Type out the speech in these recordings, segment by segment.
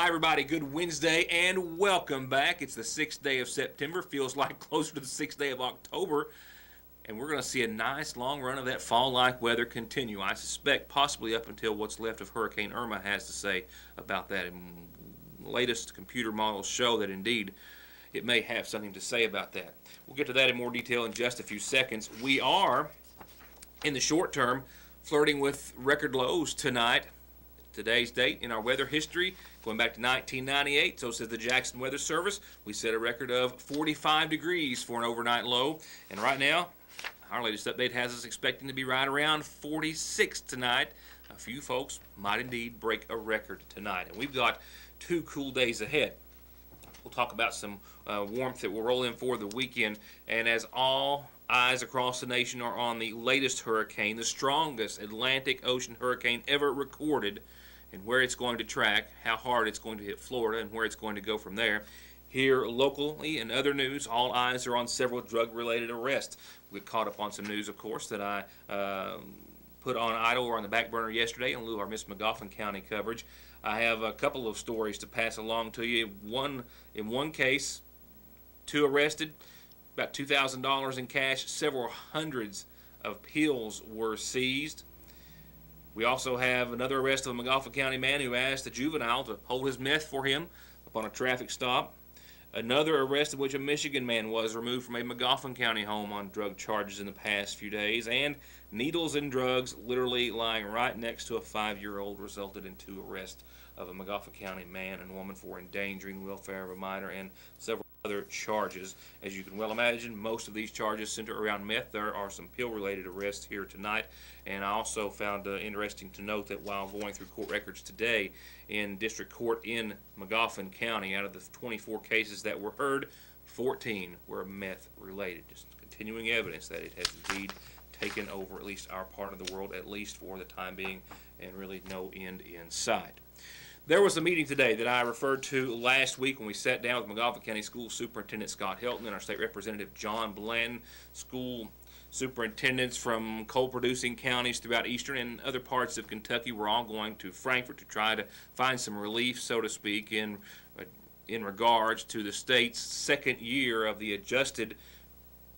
Hi, everybody. Good Wednesday and welcome back. It's the 6th day of September. Feels like closer to the 6th day of October. And we're going to see a nice long run of that fall-like weather continue. I suspect possibly up until what's left of Hurricane Irma has to say about that. And latest computer models show that indeed it may have something to say about that. We'll get to that in more detail in just a few seconds. We are, in the short term, flirting with record lows tonight. Today's date in our weather history, going back to 1998, so says the Jackson Weather Service, we set a record of 45 degrees for an overnight low. And right now, our latest update has us expecting to be right around 46 tonight. A few folks might indeed break a record tonight. And we've got 2 cool days ahead. We'll talk about some warmth that will roll in for the weekend. And as all eyes across the nation are on the latest hurricane, the strongest Atlantic Ocean hurricane ever recorded, and where it's going to track, how hard it's going to hit Florida, and where it's going to go from there. Here locally in other news, all eyes are on several drug-related arrests. We caught up on some news, of course, that I put on idle or on the back burner yesterday in lieu of our Miss McGoffin County coverage. I have a couple of stories to pass along to you. In one case, 2 arrested, about $2,000 in cash, several hundreds of pills were seized. We also have another arrest of a McGoffin County man who asked a juvenile to hold his meth for him upon a traffic stop. Another arrest in which a Michigan man was removed from a McGoffin County home on drug charges in the past few days. And needles and drugs literally lying right next to a 5-year-old resulted in 2 arrests of a McGoffin County man and woman for endangering the welfare of a minor and several other charges. As you can well imagine, most of these charges center around meth. There are some pill-related arrests here tonight, and I also found interesting to note that while going through court records today in district court in McGoffin County, out of the 24 cases that were heard, 14 were meth-related. Just continuing evidence that it has indeed taken over at least our part of the world, at least for the time being, and really no end in sight. There was a meeting today that I referred to last week when we sat down with McGoffin County School Superintendent Scott Helton and our State Representative John Blanton, school superintendents from coal-producing counties throughout eastern and other parts of Kentucky. We're all going to Frankfort to try to find some relief, so to speak, in regards to the state's second year of the adjusted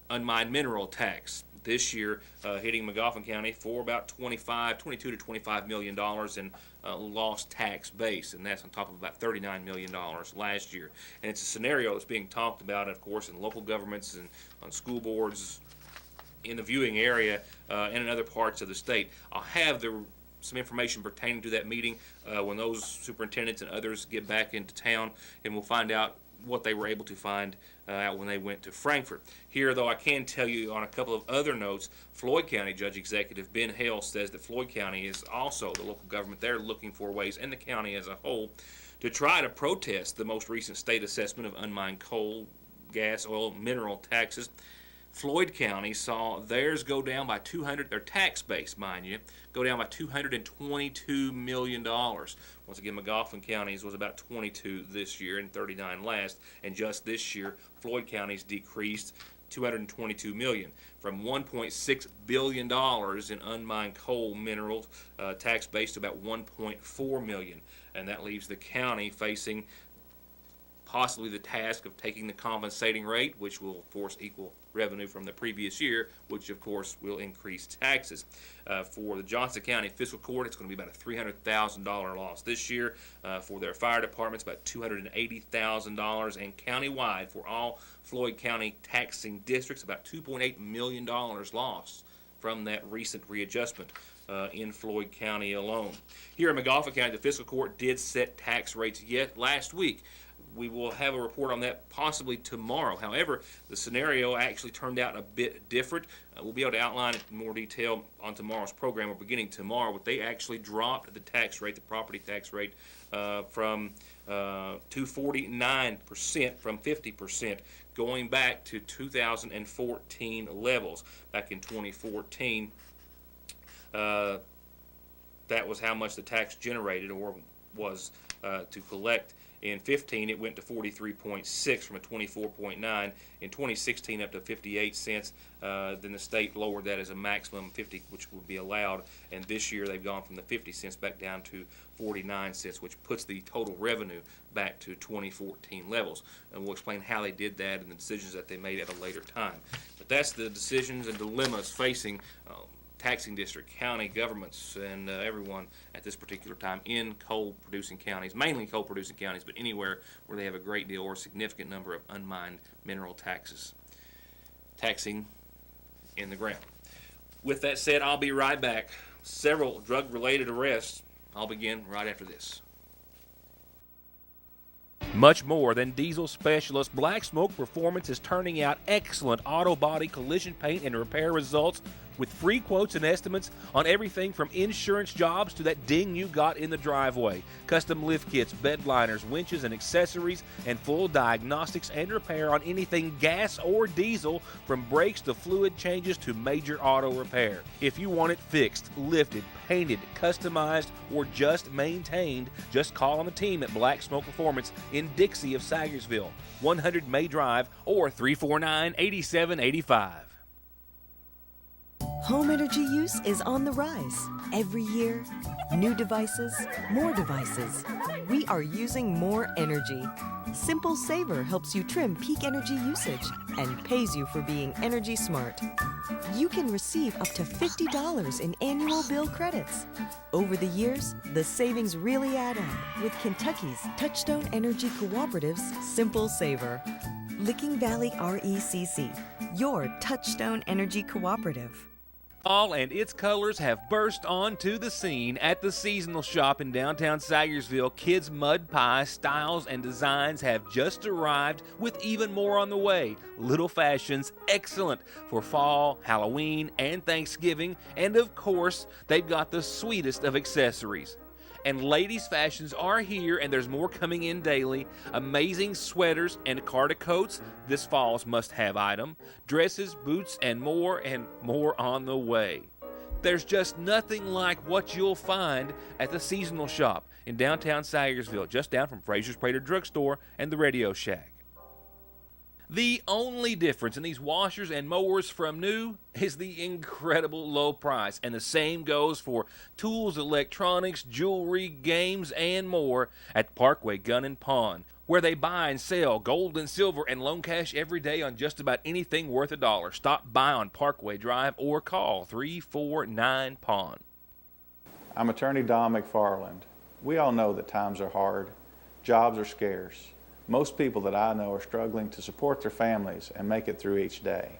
unmined mineral tax. This year, hitting McGoffin County for about $22 to $25 million in lost tax base, and that's on top of about $39 million last year. And it's a scenario that's being talked about, of course, in local governments and on school boards in the viewing area and in other parts of the state. I'll have some information pertaining to that meeting when those superintendents and others get back into town, and we'll find out what they were able to find out when they went to Frankfort. Here, though, I can tell you on a couple of other notes, Floyd County Judge Executive Ben Hale says that Floyd County is also the local government. They're looking for ways, and the county as a whole, to try to protest the most recent state assessment of unmined coal, gas, oil, mineral taxes. Floyd County saw theirs go down by their tax base, mind you, go down by $222 million. Once again, McGoffin County's was about 22 this year and 39 last, and just this year, Floyd County's decreased $222 million from $1.6 billion in unmined coal minerals tax base to about $1.4 million, and that leaves the county facing possibly the task of taking the compensating rate, which will, of course, equal revenue from the previous year, which, of course, will increase taxes. For the Johnson County Fiscal Court, it's going to be about a $300,000 loss this year. For their fire departments, about $280,000. And countywide, for all Floyd County taxing districts, about $2.8 million loss from that recent readjustment in Floyd County alone. Here in McGoffin County, the Fiscal Court did set tax rates yet last week. We will have a report on that possibly tomorrow. However, the scenario actually turned out a bit different. We'll be able to outline it in more detail on tomorrow's program. We're beginning tomorrow, but they actually dropped the tax rate, the property tax rate, from to 49% from 50%, going back to 2014 levels. Back in 2014, that was how much the tax generated or was to collect In 15, it went to 43.6 from a 24.9. In 2016, up to 58 cents. Then the state lowered that as a maximum 50, which would be allowed. And this year, they've gone from the 50 cents back down to 49 cents, which puts the total revenue back to 2014 levels. And we'll explain how they did that and the decisions that they made at a later time. But that's the decisions and dilemmas facing taxing district, county governments, and everyone at this particular time in coal-producing counties, mainly coal-producing counties, but anywhere where they have a great deal or a significant number of unmined mineral taxes, taxing in the ground. With that said, I'll be right back. Several drug-related arrests. I'll begin right after this. Much more than diesel specialist, Black Smoke Performance is turning out excellent auto body collision paint and repair results with free quotes and estimates on everything from insurance jobs to that ding you got in the driveway. Custom lift kits, bed liners, winches, and accessories, and full diagnostics and repair on anything gas or diesel, from brakes to fluid changes to major auto repair. If you want it fixed, lifted, painted, customized, or just maintained, just call on the team at Black Smoke Performance in Dixie of Sagersville, 100 May Drive, or 349-8785. Home energy use is on the rise. Every year, new devices, more devices. We are using more energy. Simple Saver helps you trim peak energy usage and pays you for being energy smart. You can receive up to $50 in annual bill credits. Over the years, the savings really add up with Kentucky's Touchstone Energy Cooperative's Simple Saver. Licking Valley RECC, your Touchstone Energy Cooperative. Fall and its colors have burst onto the scene at the seasonal shop in downtown Sagersville. Kids' mud pie styles and designs have just arrived, with even more on the way. Little Fashions, excellent for fall, Halloween, and Thanksgiving. And of course, they've got the sweetest of accessories. And ladies' fashions are here, and there's more coming in daily. Amazing sweaters and Carta coats, this fall's must-have item. Dresses, boots, and more on the way. There's just nothing like what you'll find at the seasonal shop in downtown Sagersville, just down from Fraser's Prater Drugstore and the Radio Shack. The only difference in these washers and mowers from new is the incredible low price, and the same goes for tools, electronics, jewelry, games, and more at Parkway Gun and Pawn, where they buy and sell gold and silver and loan cash every day on just about anything worth $1. Stop by on Parkway Drive or call 349-PAWN. I'm attorney Don McFarland. We all know that times are hard, jobs are scarce. Most people that I know are struggling to support their families and make it through each day.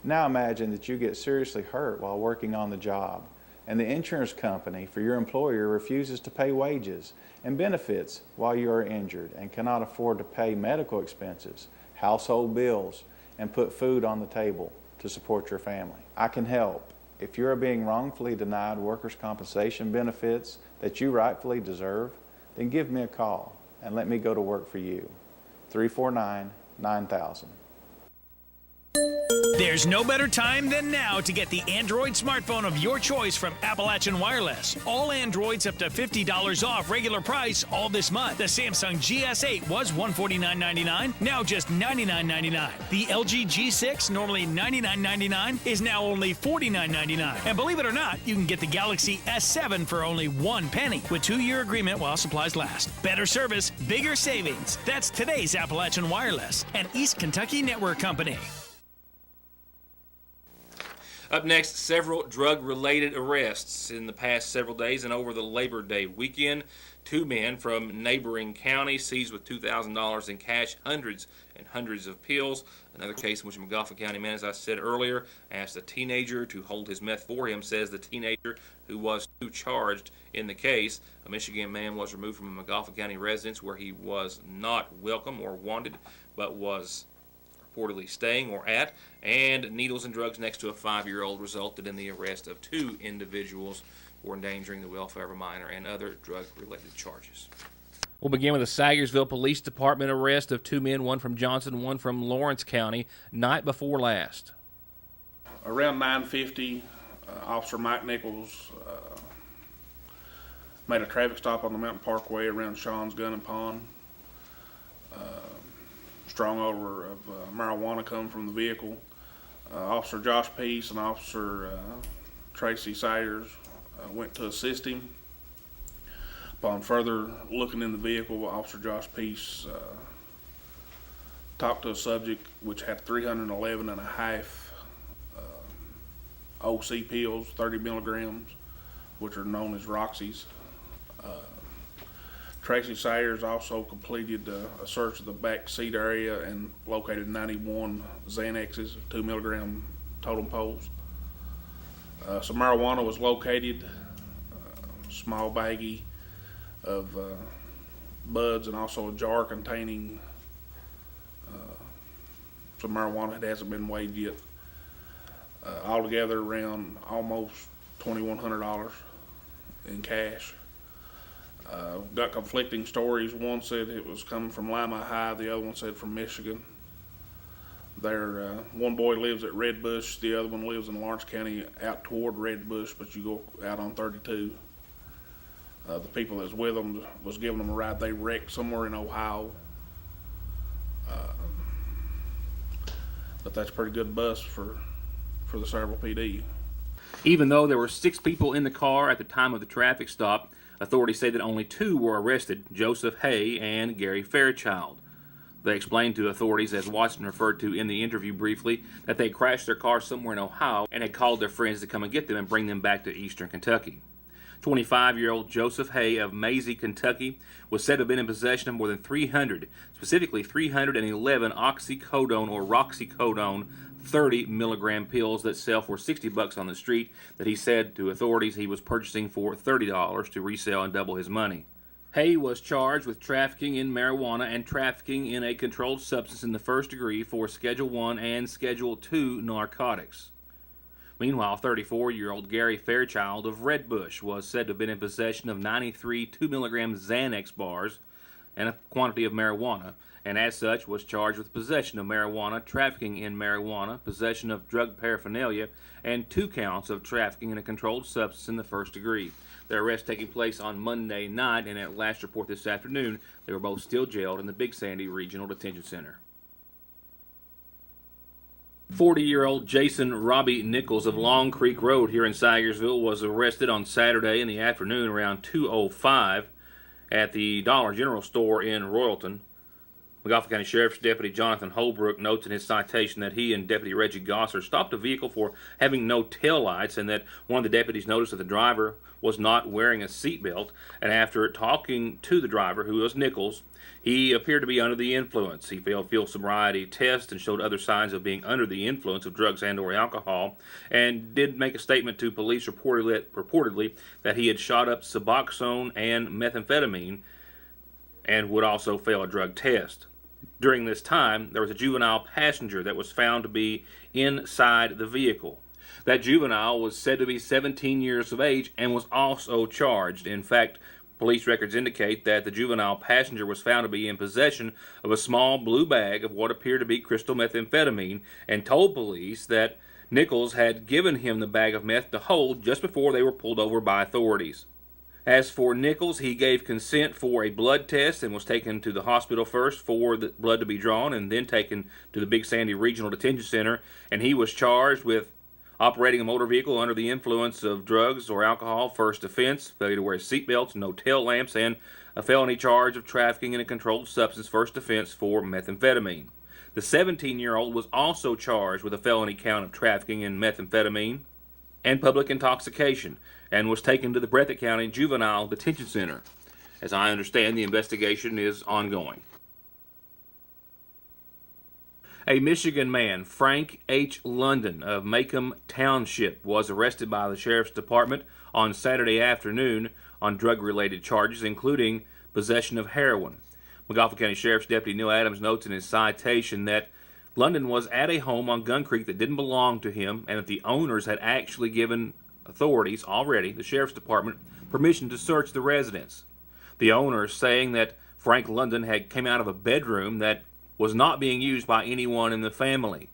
Now imagine that you get seriously hurt while working on the job, and the insurance company for your employer refuses to pay wages and benefits while you are injured and cannot afford to pay medical expenses, household bills, and put food on the table to support your family. I can help. If you are being wrongfully denied workers' compensation benefits that you rightfully deserve, then give me a call and let me go to work for you. 349-9000. There's no better time than now to get the Android smartphone of your choice from Appalachian Wireless. All Androids up to $50 off regular price all this month. The Samsung GS8 was $149.99, now just $99.99. The LG G6, normally $99.99, is now only $49.99. And believe it or not, you can get the Galaxy S7 for only $1 with 2-year agreement while supplies last. Better service, bigger savings. That's today's Appalachian Wireless, an East Kentucky network company. Up next, several drug-related arrests in the past several days and over the Labor Day weekend. 2 men from neighboring counties seized with $2,000 in cash, hundreds and hundreds of pills. Another case in which a McGoffin County man, as I said earlier, asked a teenager to hold his meth for him, says the teenager who was charged in the case. A Michigan man was removed from a McGoffin County residence where he was not welcome or wanted, but was reportedly staying or at, and needles and drugs next to a 5-year-old resulted in the arrest of 2 individuals for endangering the welfare of a minor and other drug-related charges. We'll begin with the Sagersville Police Department arrest of 2 men, one from Johnson, one from Lawrence County, night before last. Around 9:50, Officer Mike Nichols made a traffic stop on the Mountain Parkway around Sean's Gun and Pawn. Strong odor of marijuana coming from the vehicle. Officer Josh Peace and Officer Tracy Sayers went to assist him. Upon further looking in the vehicle, Officer Josh Peace talked to a subject which had 311 and a half OC pills, 30 milligrams, which are known as Roxy's. Tracy Sayers also completed a search of the back seat area and located 91 Xanaxes, 2 milligram totem poles. Some marijuana was located, a small baggie of buds, and also a jar containing some marijuana that hasn't been weighed yet. Altogether around almost $2,100 in cash. Got conflicting stories. One said it was coming from Lima High, the other one said from Michigan. One boy lives at Red Bush, the other one lives in Lawrence County out toward Red Bush, but you go out on 32. The people that's with them was giving them a ride. They wrecked somewhere in Ohio. But that's a pretty good bus for the Sayreville PD. Even though there were 6 people in the car at the time of the traffic stop, authorities say that only 2 were arrested, Joseph Hay and Gary Fairchild. They explained to authorities, as Watson referred to in the interview briefly, that they crashed their car somewhere in Ohio and had called their friends to come and get them and bring them back to eastern Kentucky. 25-year-old Joseph Hay of Maisie, Kentucky, was said to have been in possession of more than 300, specifically 311 oxycodone or roxycodone 30 milligram pills that sell for $60 on the street, that he said to authorities he was purchasing for $30 to resell and double his money. Hay was charged with trafficking in marijuana and trafficking in a controlled substance in the first degree for Schedule I and Schedule II narcotics. Meanwhile, 34-year-old Gary Fairchild of Red Bush was said to have been in possession of 93 2-milligram Xanax bars and a quantity of marijuana, and as such was charged with possession of marijuana, trafficking in marijuana, possession of drug paraphernalia, and 2 counts of trafficking in a controlled substance in the first degree. Their arrest taking place on Monday night, and at last report this afternoon, they were both still jailed in the Big Sandy Regional Detention Center. 40-year-old Jason Robbie Nichols of Long Creek Road here in Sayersville was arrested on Saturday in the afternoon around 2:05 at the Dollar General store in Royalton. McGoffin County Sheriff's Deputy Jonathan Holbrook notes in his citation that he and Deputy Reggie Gosser stopped a vehicle for having no taillights, and that one of the deputies noticed that the driver was not wearing a seatbelt, and after talking to the driver, who was Nichols, he appeared to be under the influence. He failed field sobriety tests and showed other signs of being under the influence of drugs and or alcohol, and did make a statement to police reportedly that he had shot up Suboxone and methamphetamine and would also fail a drug test. During this time, there was a juvenile passenger that was found to be inside the vehicle. That juvenile was said to be 17 years of age and was also charged. In fact, police records indicate that the juvenile passenger was found to be in possession of a small blue bag of what appeared to be crystal methamphetamine, and told police that Nichols had given him the bag of meth to hold just before they were pulled over by authorities. As for Nichols, he gave consent for a blood test and was taken to the hospital first for the blood to be drawn, and then taken to the Big Sandy Regional Detention Center, and he was charged with operating a motor vehicle under the influence of drugs or alcohol, first offense, failure to wear seatbelts, no tail lamps, and a felony charge of trafficking in a controlled substance, first offense for methamphetamine. The 17-year-old was also charged with a felony count of trafficking in methamphetamine and public intoxication, and was taken to the Breathitt County Juvenile Detention Center. As I understand, the investigation is ongoing. A Michigan man, Frank H. London of Macomb Township, was arrested by the Sheriff's Department on Saturday afternoon on drug-related charges, including possession of heroin. McGoffin County Sheriff's Deputy Neil Adams notes in his citation that London was at a home on Gun Creek that didn't belong to him, and that the owners had actually given authorities already, the Sheriff's Department, permission to search the residence. The owners saying that Frank London had came out of a bedroom that was not being used by anyone in the family,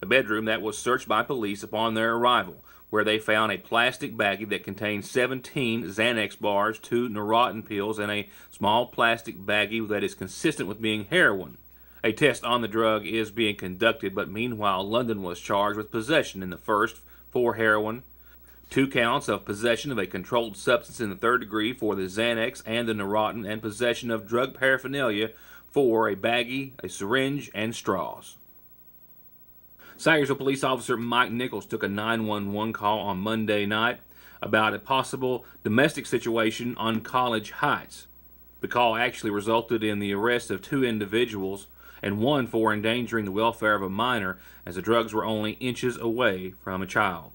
a bedroom that was searched by police upon their arrival. where they found a plastic baggie that contained 17 Xanax bars, 2 Neurontin pills, and a small plastic baggie that is consistent with being heroin. A test on the drug is being conducted, but meanwhile, London was charged with possession in the first for heroin, 2 counts of possession of a controlled substance in the third degree for the Xanax and the Neurontin, and possession of drug paraphernalia for a baggie, a syringe, and straws. Sayersville police officer Mike Nichols took a 911 call on Monday night about a possible domestic situation on College Heights. The call actually resulted in the arrest of 2 individuals and 1 for endangering the welfare of a minor, as the drugs were only inches away from a child.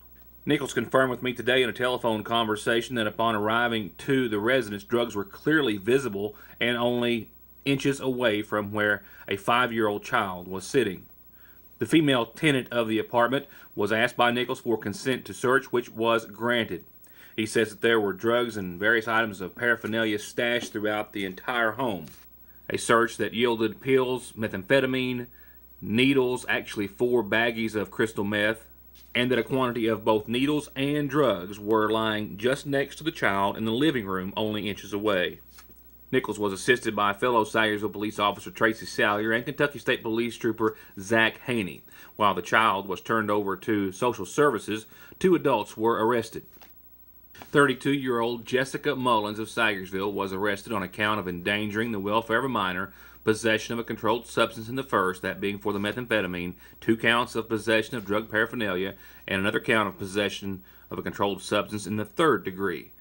Nichols confirmed with me today in a telephone conversation that upon arriving to the residence, drugs were clearly visible and only inches away from where a 5-year-old child was sitting. The female tenant of the apartment was asked by Nichols for consent to search, which was granted. He says that there were drugs and various items of paraphernalia stashed throughout the entire home. A search that yielded pills, methamphetamine, needles, actually 4 baggies of crystal meth, and that a quantity of both needles and drugs were lying just next to the child in the living room, only inches away. Nichols was assisted by fellow Sayersville police officer Tracy Salyer and Kentucky State Police Trooper Zach Haney. While the child was turned over to social services, 2 adults were arrested. 32-year-old Jessica Mullins of Sayersville was arrested on account of endangering the welfare of a minor, possession of a controlled substance in the first, that being for the methamphetamine, 2 counts of possession of drug paraphernalia, and another count of possession of a controlled substance in the third degree.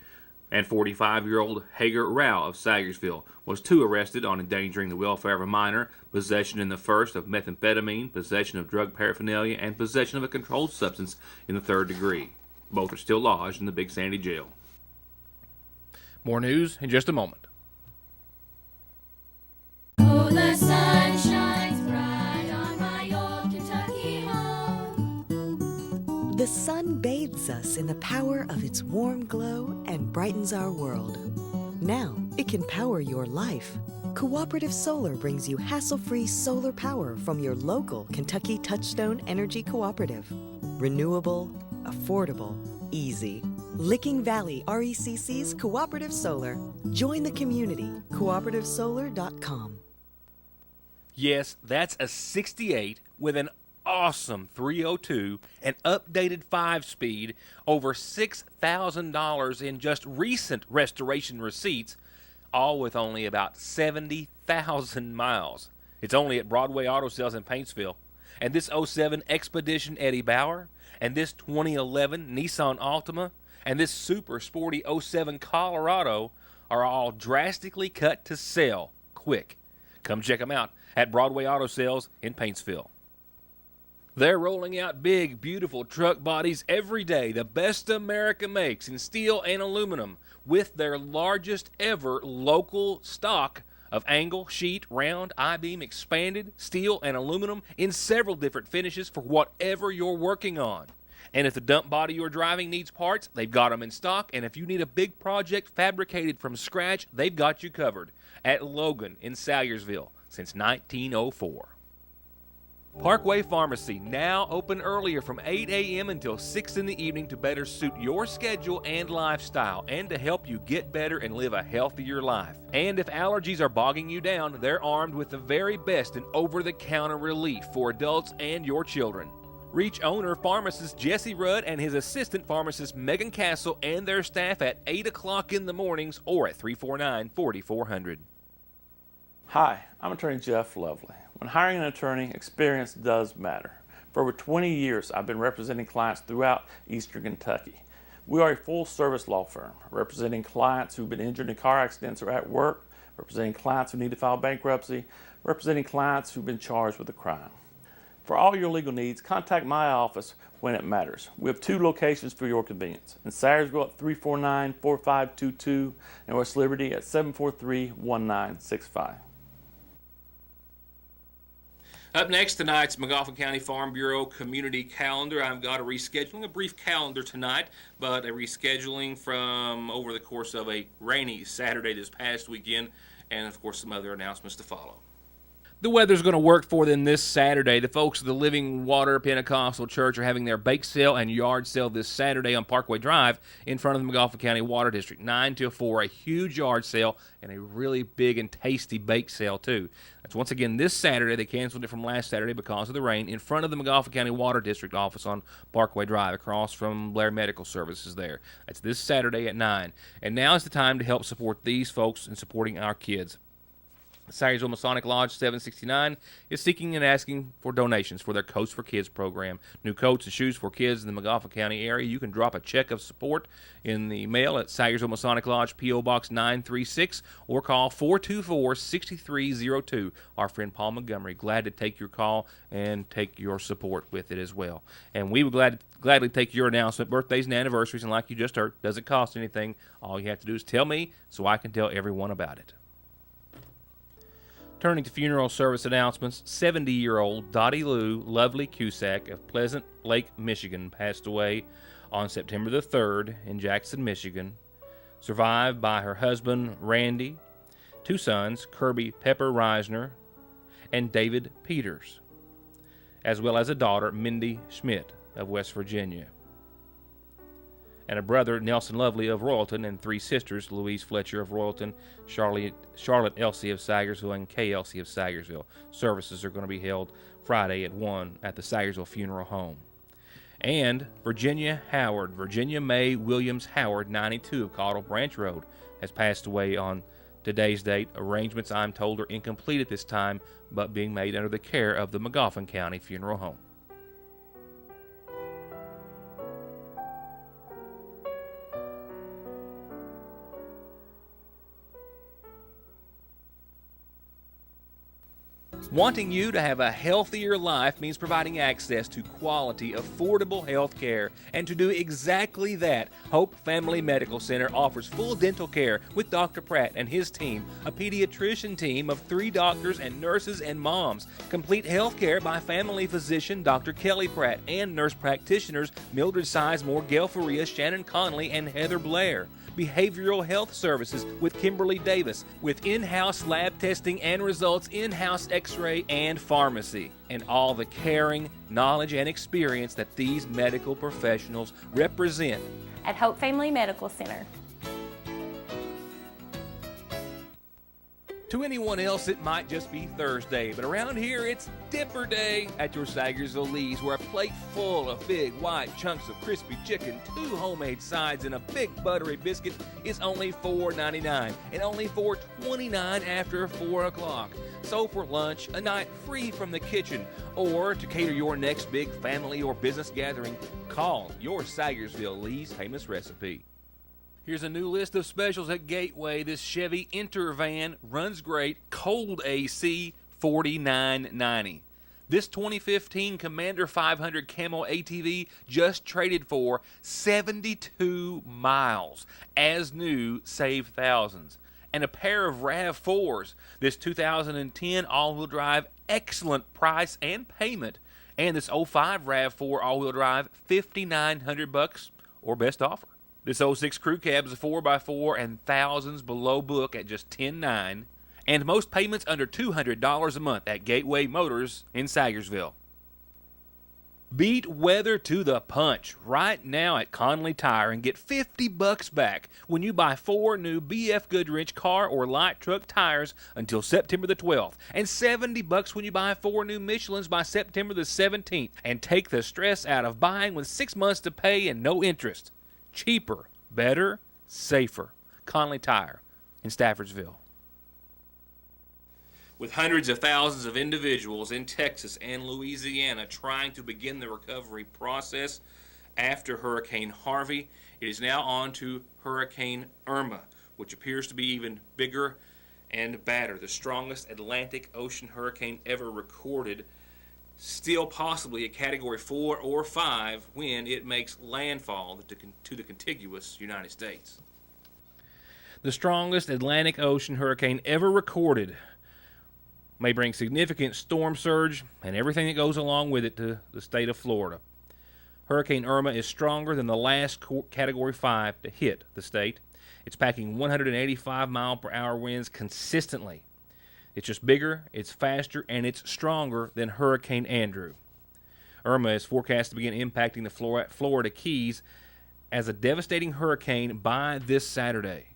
And 45-year-old Hager Rao of Sayersville was 2 arrested on endangering the welfare of a minor, possession in the first of methamphetamine, possession of drug paraphernalia, and possession of a controlled substance in the third degree. Both are still lodged in the Big Sandy Jail. More news in just a moment. Oh, the sun shines bright on my old Kentucky home. The sun bathes us in the power of its warm glow and brightens our world. Now it can power your life. Cooperative Solar brings you hassle-free solar power from your local Kentucky Touchstone Energy Cooperative. Renewable, affordable, easy. Licking Valley RECC's Cooperative Solar. Join the community. CooperativeSolar.com. Yes, that's a 68 with an awesome 302, an updated 5-speed, over $6,000 in just recent restoration receipts, all with only about 70,000 miles. It's only at Broadway Auto Sales in Paintsville. And this 07 Expedition Eddie Bauer, and this 2011 Nissan Altima, and this super sporty 07 Colorado are all drastically cut to sell quick. Come check them out at Broadway Auto Sales in Paintsville. They're rolling out big, beautiful truck bodies every day, the best America makes in steel and aluminum, with their largest ever local stock of angle, sheet, round, I-beam, expanded, steel, and aluminum in several different finishes for whatever you're working on. And if the dump body you're driving needs parts, they've got them in stock. And if you need a big project fabricated from scratch, they've got you covered at Logan in Salyersville since 1904. Parkway Pharmacy, now open earlier from 8 a.m. until 6 in the evening to better suit your schedule and lifestyle, and to help you get better and live a healthier life. And if allergies are bogging you down, they're armed with the very best in over-the-counter relief for adults and your children. Reach owner pharmacist Jesse Rudd and his assistant pharmacist Megan Castle and their staff at 8 o'clock in the mornings or at 349-4400. Hi, I'm attorney Jeff Lovely. When hiring an attorney, experience does matter. For over 20 years, I've been representing clients throughout Eastern Kentucky. We are a full-service law firm, representing clients who've been injured in car accidents or at work, representing clients who need to file bankruptcy, representing clients who've been charged with a crime. For all your legal needs, contact my office when it matters. We have 2 locations for your convenience. In Sayersville at 349-4522 and West Liberty at 743-1965. Up next, tonight's McGoffin County Farm Bureau Community Calendar. I've got a brief calendar tonight, but a rescheduling from over the course of a rainy Saturday this past weekend, and of course some other announcements to follow. The weather's going to work for them this Saturday. The folks of the Living Water Pentecostal Church are having their bake sale and yard sale this Saturday on Parkway Drive in front of the McGoffin County Water District, 9 till 4, a huge yard sale and a really big and tasty bake sale, too. That's once again this Saturday. They canceled it from last Saturday because of the rain in front of the McGoffin County Water District office on Parkway Drive across from Blair Medical Services there. That's this Saturday at 9. And now is the time to help support these folks in supporting our kids. Sayersville Masonic Lodge 769 is seeking and asking for donations for their Coats for Kids program. New coats and shoes for kids in the McGoffin County area. You can drop a check of support in the mail at Sayersville Masonic Lodge, P.O. Box 936, or call 424-6302. Our friend Paul Montgomery, glad to take your call and take your support with it as well. And we would gladly take your announcement, birthdays and anniversaries, and like you just heard, doesn't cost anything. All you have to do is tell me so I can tell everyone about it. Turning to funeral service announcements, 70-year-old Dottie Lou Lovely Cusack of Pleasant Lake, Michigan, passed away on September the 3rd in Jackson, Michigan, survived by her husband, Randy, 2 sons, Kirby Pepper Reisner and David Peters, as well as a daughter, Mindy Schmidt of West Virginia, and a brother, Nelson Lovely of Royalton, and 3 sisters, Louise Fletcher of Royalton, Charlotte Elsie of Sayersville, and Kay Elsie of Sayersville. Services are going to be held Friday at 1 at the Sayersville Funeral Home. And Virginia May Williams Howard, 92 of Caudle Branch Road, has passed away on today's date. Arrangements, I'm told, are incomplete at this time, but being made under the care of the McGoffin County Funeral Home. Wanting you to have a healthier life means providing access to quality, affordable health care. And to do exactly that, Hope Family Medical Center offers full dental care with Dr. Pratt and his team, a pediatrician team of 3 doctors and nurses and moms, complete health care by family physician Dr. Kelly Pratt and nurse practitioners Mildred Sizemore, Gail Faria, Shannon Conley, and Heather Blair. Behavioral health services with Kimberly Davis, with in-house lab testing and results, in-house x-ray and pharmacy, and all the caring, knowledge, and experience that these medical professionals represent at Hope Family Medical Center. To anyone else, it might just be Thursday, but around here, it's Dipper Day at your Sayersville Lee's, where a plate full of big white chunks of crispy chicken, 2 homemade sides, and a big buttery biscuit is only $4.99, and only $4.29 after 4 o'clock. So for lunch, a night free from the kitchen, or to cater your next big family or business gathering, call your Sayersville Lee's famous recipe. Here's a new list of specials at Gateway. This Chevy Intervan runs great, cold AC, $49.90. This 2015 Commander 500 Camo ATV just traded for 72 miles. As new, save thousands. And a pair of RAV4s. This 2010 all-wheel drive, excellent price and payment. And this 05 RAV4 all-wheel drive, $5,900 or best offer. This 06 Crew Cab is a 4x4 and thousands below book at just $10,900. And most payments under $200 a month at Gateway Motors in Sayersville. Beat weather to the punch right now at Conley Tire and get $50 back when you buy 4 new BF Goodrich car or light truck tires until September the 12th, and $70 when you buy 4 new Michelins by September the 17th. And take the stress out of buying with 6 months to pay and no interest. Cheaper, better, safer. Conley Tire in Staffordsville. With hundreds of thousands of individuals in Texas and Louisiana trying to begin the recovery process after Hurricane Harvey, it is now on to Hurricane Irma, which appears to be even bigger and badder. The strongest Atlantic Ocean hurricane ever recorded. Still possibly a Category 4 or 5 when it makes landfall to the contiguous United States. The strongest Atlantic Ocean hurricane ever recorded may bring significant storm surge and everything that goes along with it to the state of Florida. Hurricane Irma is stronger than the last Category 5 to hit the state. It's packing 185-mile-per-hour winds consistently. It's just bigger, it's faster, and it's stronger than Hurricane Andrew. Irma is forecast to begin impacting the Florida Keys as a devastating hurricane by this Saturday.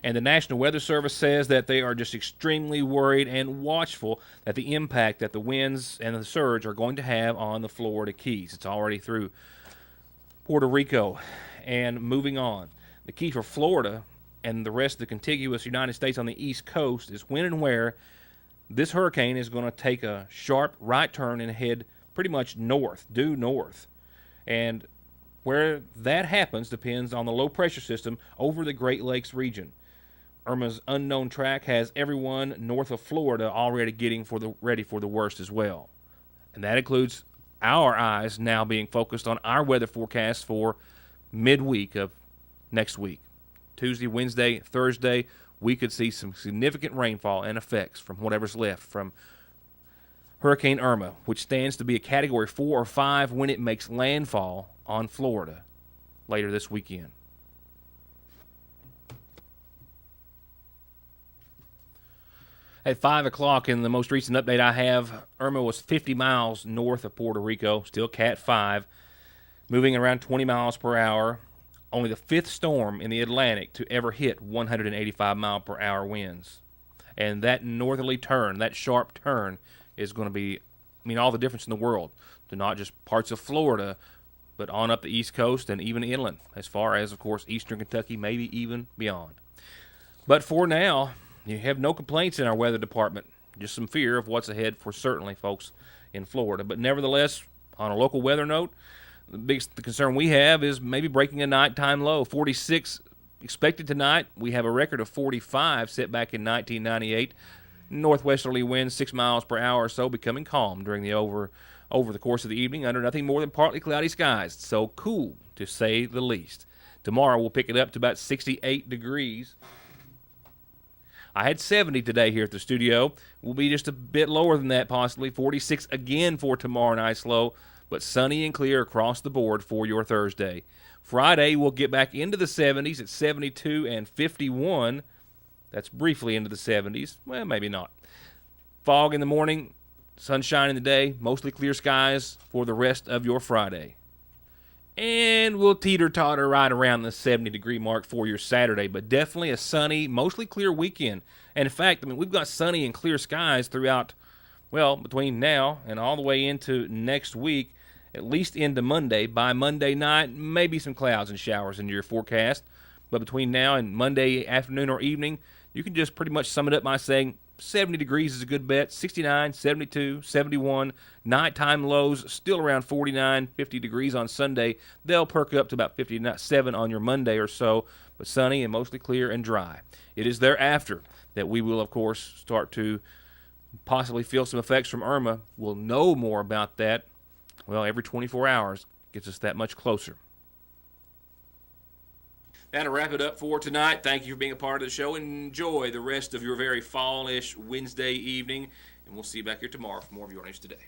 And the National Weather Service says that they are just extremely worried and watchful that the impact that the winds and the surge are going to have on the Florida Keys. It's already through Puerto Rico and moving on. The key for Florida and the rest of the contiguous United States on the East Coast is when and where this hurricane is going to take a sharp right turn and head pretty much due north. And where that happens depends on the low pressure system over the Great Lakes region. Irma's unknown track has everyone north of Florida already getting ready for the worst as well. And that includes our eyes now being focused on our weather forecast for midweek of next week. Tuesday, Wednesday, Thursday, we could see some significant rainfall and effects from whatever's left from Hurricane Irma, which stands to be a Category 4 or 5 when it makes landfall on Florida later this weekend. At 5 o'clock in the most recent update I have, Irma was 50 miles north of Puerto Rico, still Cat 5, moving around 20 miles per hour. Only the 5th storm in the Atlantic to ever hit 185 mile per hour winds. And that northerly turn, that sharp turn, is going to be, all the difference in the world to not just parts of Florida, but on up the East Coast and even inland, as far as, of course, eastern Kentucky, maybe even beyond. But for now, you have no complaints in our weather department. Just some fear of what's ahead for certainly folks in Florida. But nevertheless, on a local weather note, the biggest concern we have is maybe breaking a nighttime low. 46 expected tonight. We have a record of 45 set back in 1998. Northwesterly winds 6 miles per hour or so, becoming calm during the over the course of the evening under nothing more than partly cloudy skies. So cool, to say the least. Tomorrow we'll pick it up to about 68 degrees. I had 70 today here at the studio. We'll be just a bit lower than that, possibly. 46 again for tomorrow night's low, but sunny and clear across the board for your Thursday. Friday, we'll get back into the 70s at 72 and 51. That's briefly into the 70s. Well, maybe not. Fog in the morning, sunshine in the day, mostly clear skies for the rest of your Friday. And we'll teeter-totter right around the 70-degree mark for your Saturday, but definitely a sunny, mostly clear weekend. And in fact, we've got sunny and clear skies throughout, between now and all the way into next week, at least into Monday. By Monday night, maybe some clouds and showers into your forecast. But between now and Monday afternoon or evening, you can just pretty much sum it up by saying 70 degrees is a good bet, 69, 72, 71, nighttime lows still around 49, 50 degrees on Sunday. They'll perk up to about 57 on your Monday or so, but sunny and mostly clear and dry. It is thereafter that we will, of course, start to possibly feel some effects from Irma. We'll know more about that. Every 24 hours gets us that much closer. That'll wrap it up for tonight. Thank you for being a part of the show. Enjoy the rest of your very fall-ish Wednesday evening, and we'll see you back here tomorrow for more of Your News Today.